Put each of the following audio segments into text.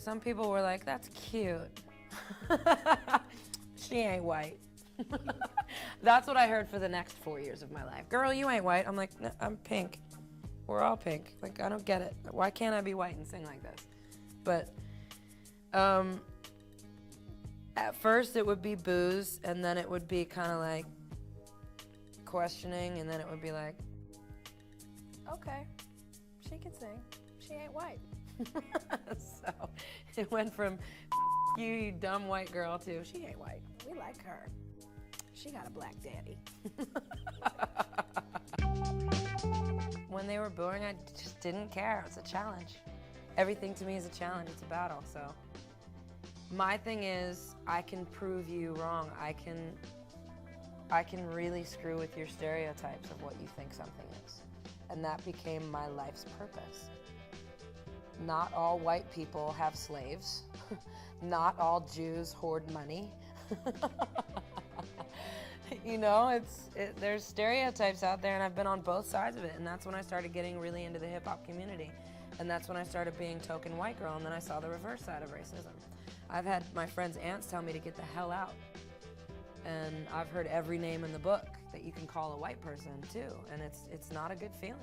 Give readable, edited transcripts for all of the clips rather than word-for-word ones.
Some people were like, that's cute. She ain't white. That's what I heard for the next 4 years of my life. Girl, you ain't white. I'm like, no, I'm pink. We're all pink. Like, I don't get it. Why can't I be white and sing like this? But at first it would be boos, and then it would be kind of like questioning, and then it would be like, okay, she can sing. She ain't white. So it went from you dumb white girl to she ain't white. We like her. She got a black daddy. When they were booing, I just didn't care. It's a challenge. Everything to me is a challenge. It's a battle. So my thing is, I can prove you wrong. I can really screw with your stereotypes of what you think something is. And that became my life's purpose. Not all white people have slaves. Not all Jews hoard money. You know, there's stereotypes out there, and I've been on both sides of it, and that's when I started getting really into the hip-hop community. And that's when I started being token white girl, and then I saw the reverse side of racism. I've had my friends' aunts tell me to get the hell out. And I've heard every name in the book that you can call a white person, too, and it's not a good feeling.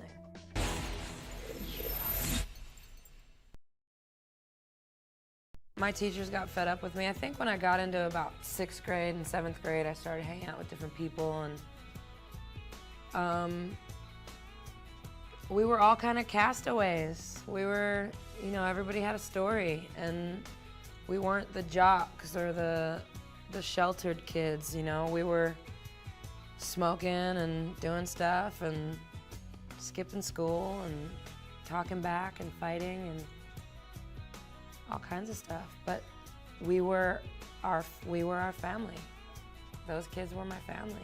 My teachers got fed up with me. I think when I got into about 6th grade and 7th grade, I started hanging out with different people, and we were all kind of castaways. We were, you know, everybody had a story, and we weren't the jocks or the sheltered kids, you know. We were smoking and doing stuff and skipping school and talking back and fighting and all kinds of stuff. But we were our family. Those kids were my family.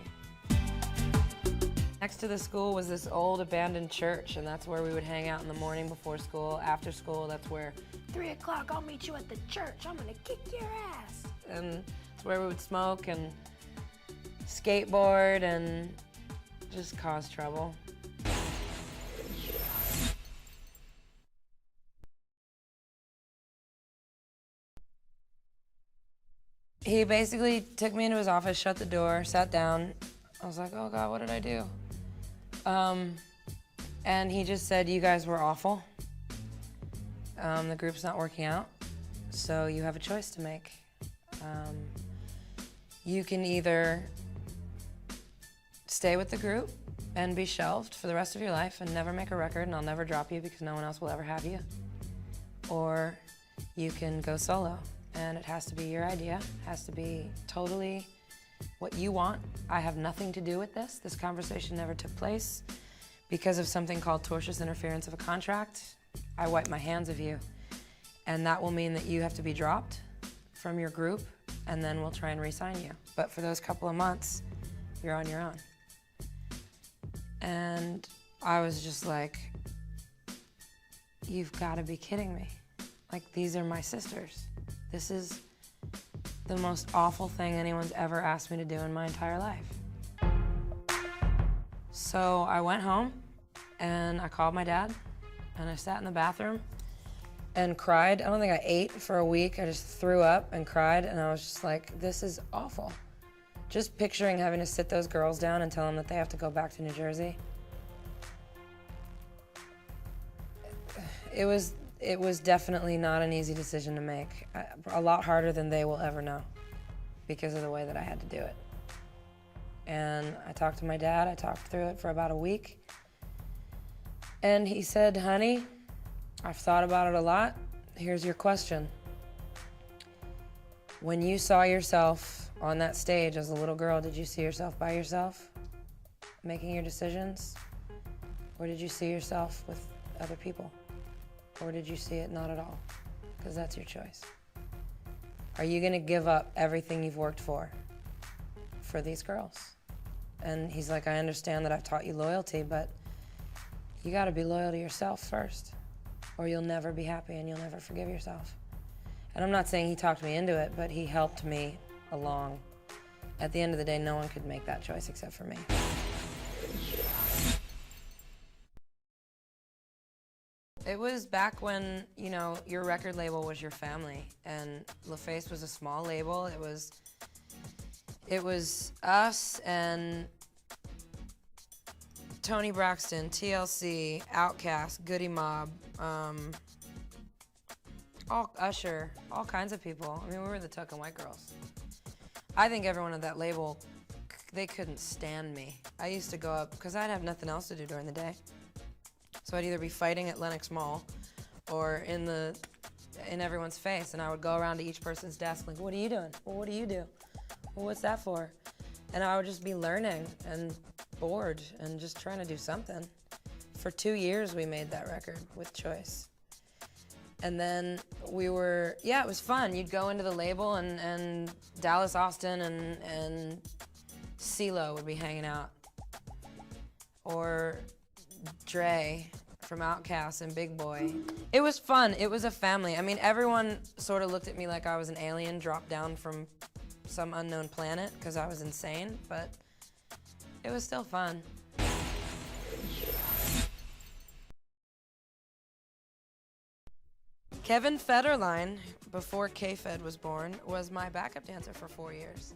Next to the school was this old abandoned church, and that's where we would hang out in the morning before school. After school, that's where 3 o'clock, I'll meet you at the church. I'm gonna kick your ass. And it's where we would smoke and skateboard and just cause trouble. He basically took me into his office, shut the door, sat down. I was like, oh God, what did I do? And he just said, you guys were awful. The group's not working out, so you have a choice to make. You can either stay with the group and be shelved for the rest of your life and never make a record, and I'll never drop you because no one else will ever have you. Or you can go solo, and it has to be your idea. It has to be totally what you want. I have nothing to do with this. This conversation never took place because of something called tortious interference of a contract. I wipe my hands of you, and that will mean that you have to be dropped from your group, and then we'll try and re-sign you. But for those couple of months, you're on your own. And I was just like, you've got to be kidding me. Like, these are my sisters. This is the most awful thing anyone's ever asked me to do in my entire life. So I went home, and I called my dad, and I sat in the bathroom and cried. I don't think I ate for a week. I just threw up and cried, and I was just like, this is awful. Just picturing having to sit those girls down and tell them that they have to go back to New Jersey. It was definitely not an easy decision to make. A lot harder than they will ever know because of the way that I had to do it. And I talked to my dad. I talked through it for about a week. And he said, honey, I've thought about it a lot. Here's your question. When you saw yourself on that stage as a little girl, did you see yourself by yourself making your decisions? Or did you see yourself with other people? Or did you see it not at all? Because that's your choice. Are you gonna give up everything you've worked for these girls? And he's like, I understand that I've taught you loyalty, but you gotta be loyal to yourself first, or you'll never be happy and you'll never forgive yourself. And I'm not saying he talked me into it, but he helped me along. At the end of the day, no one could make that choice except for me. It was back when, you know, your record label was your family, and LaFace was a small label. It was us and Tony Braxton, TLC, Outkast, Goody Mob, Usher, all kinds of people. I mean, we were the Tuck and White Girls. I think everyone at that label, they couldn't stand me. I used to go up, because I'd have nothing else to do during the day. So I'd either be fighting at Lenox Mall or in everyone's face, and I would go around to each person's desk like, what are you doing? Well, what do you do? Well, what's that for? And I would just be learning and bored and just trying to do something. For 2 years we made that record with Choice. And then it was fun. You'd go into the label and Dallas Austin and CeeLo would be hanging out. Or Dre from Outkast and Big Boy. It was fun. It was a family. I mean, everyone sort of looked at me like I was an alien dropped down from some unknown planet because I was insane, but it was still fun. Kevin Federline, before K-Fed was born, was my backup dancer for 4 years.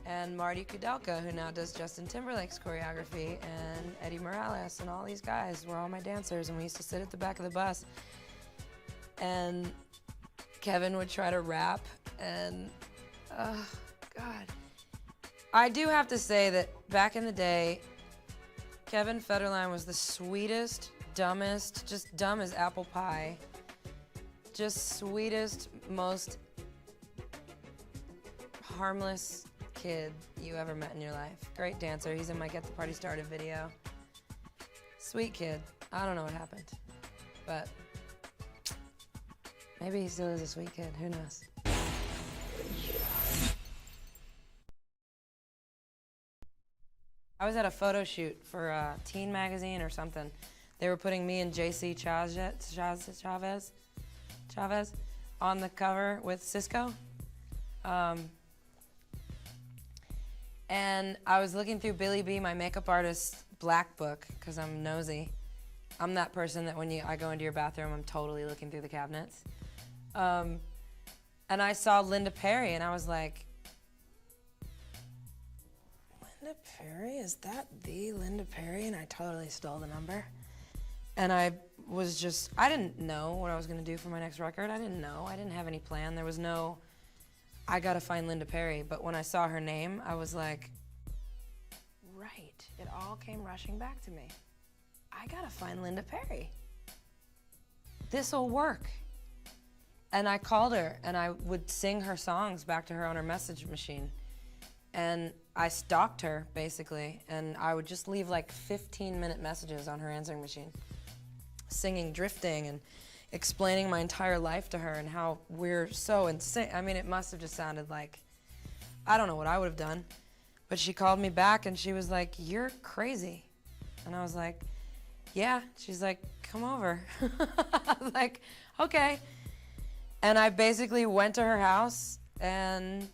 And Marty Kudelka, who now does Justin Timberlake's choreography, and Eddie Morales, and all these guys were all my dancers, and we used to sit at the back of the bus. And Kevin would try to rap, and oh, God. I do have to say that back in the day, Kevin Federline was the sweetest, dumbest, just dumb as apple pie, just sweetest, most harmless kid you ever met in your life. Great dancer. He's in my Get the Party Started video. Sweet kid. I don't know what happened, but maybe he still is a sweet kid. Who knows? I was at a photo shoot for Teen Magazine or something. They were putting me and JC Chavez on the cover with Cisco. And I was looking through Billy B, my makeup artist's black book, because I'm nosy. I'm that person that when I go into your bathroom, I'm totally looking through the cabinets. And I saw Linda Perry, and I was like, Linda Perry? Is that the Linda Perry? And I totally stole the number. And I didn't know what I was going to do for my next record. I didn't know. I didn't have any plan. There was no, I got to find Linda Perry. But when I saw her name, I was like, right. It all came rushing back to me. I got to find Linda Perry. This'll work. And I called her, and I would sing her songs back to her on her message machine. And I stalked her, basically, and I would just leave like 15-minute messages on her answering machine, singing Drifting and explaining my entire life to her and how we're so insane. I mean, it must have just sounded like, I don't know what I would have done, but she called me back and she was like, you're crazy. And I was like, yeah. She's like, come over. I was like, okay. And I basically went to her house and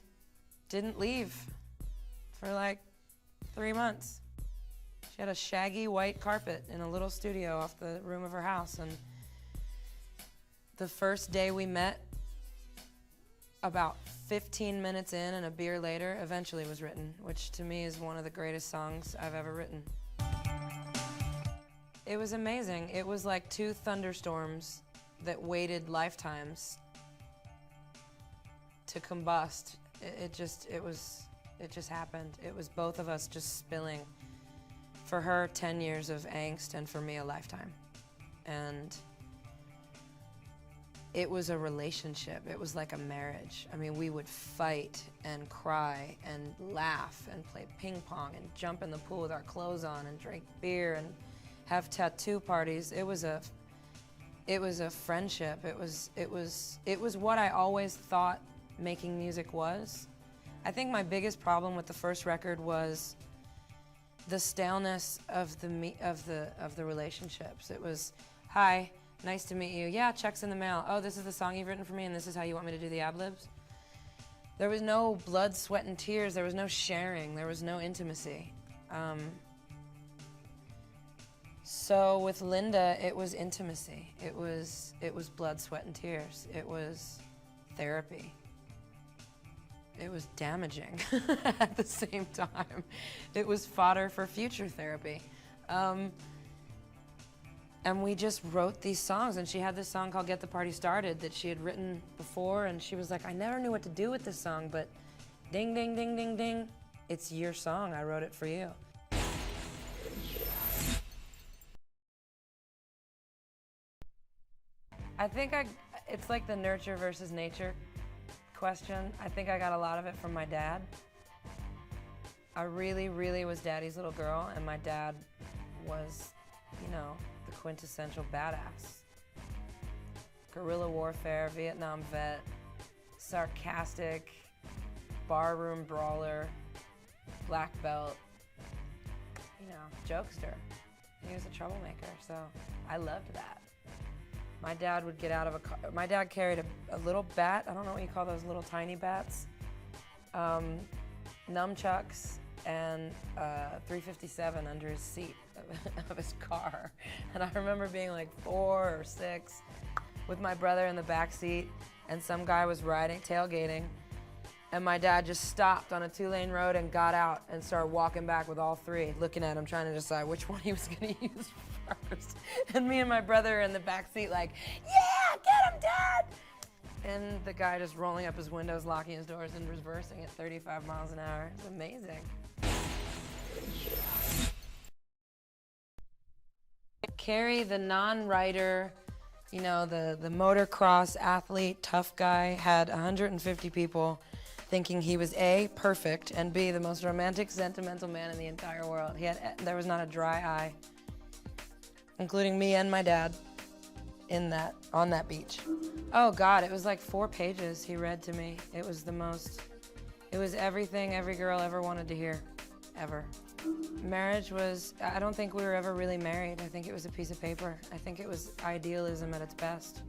didn't leave for like 3 months. She had a shaggy white carpet in a little studio off the room of her house, and the first day we met, about 15 minutes in and a beer later, Eventually was written, which to me is one of the greatest songs I've ever written. It was amazing. It was like 2 thunderstorms that waited lifetimes to combust. It just happened. It was both of us just spilling. For her, 10 years of angst, and for me, a lifetime. And it was a relationship. It was like a marriage. I mean, we would fight and cry and laugh and play ping pong and jump in the pool with our clothes on and drink beer and have tattoo parties. It was a friendship. It was what I always thought making music was. I think my biggest problem with the first record was the staleness of the relationships. It was, hi, nice to meet you. Yeah, check's in the mail. Oh, this is the song you've written for me, and this is how you want me to do the ad-libs. There was no blood, sweat, and tears. There was no sharing. There was no intimacy. So with Linda, it was intimacy. It was blood, sweat, and tears. It was therapy. It was damaging at the same time. It was fodder for future therapy. And we just wrote these songs, and she had this song called Get the Party Started that she had written before, and she was like, I never knew what to do with this song, but ding, ding, ding, ding, ding, it's your song, I wrote it for you. I think it's like the nurture versus nature question. I think I got a lot of it from my dad. I really, really was daddy's little girl, and my dad was, you know, the quintessential badass. Guerrilla warfare, Vietnam vet, sarcastic, barroom brawler, black belt, you know, jokester. He was a troublemaker, so I loved that. My dad would get out of a car. My dad carried a little bat. I don't know what you call those little tiny bats. Nunchucks and 357 under his seat of his car. And I remember being like 4 or 6 with my brother in the back seat, and some guy was riding, tailgating, and my dad just stopped on a 2-lane road and got out and started walking back with all 3, looking at him, trying to decide which one he was gonna use first. And me and my brother in the back seat like, yeah, get him, Dad! And the guy just rolling up his windows, locking his doors, and reversing at 35 miles an hour. It's amazing. Carrie, the non-writer, you know, the motocross athlete, tough guy, had 150 people thinking he was A, perfect, and B, the most romantic, sentimental man in the entire world. There was not a dry eye, including me and my dad, on that beach. Oh God, it was like 4 pages he read to me. It was everything every girl ever wanted to hear, ever. Marriage was, I don't think we were ever really married. I think it was a piece of paper. I think it was idealism at its best.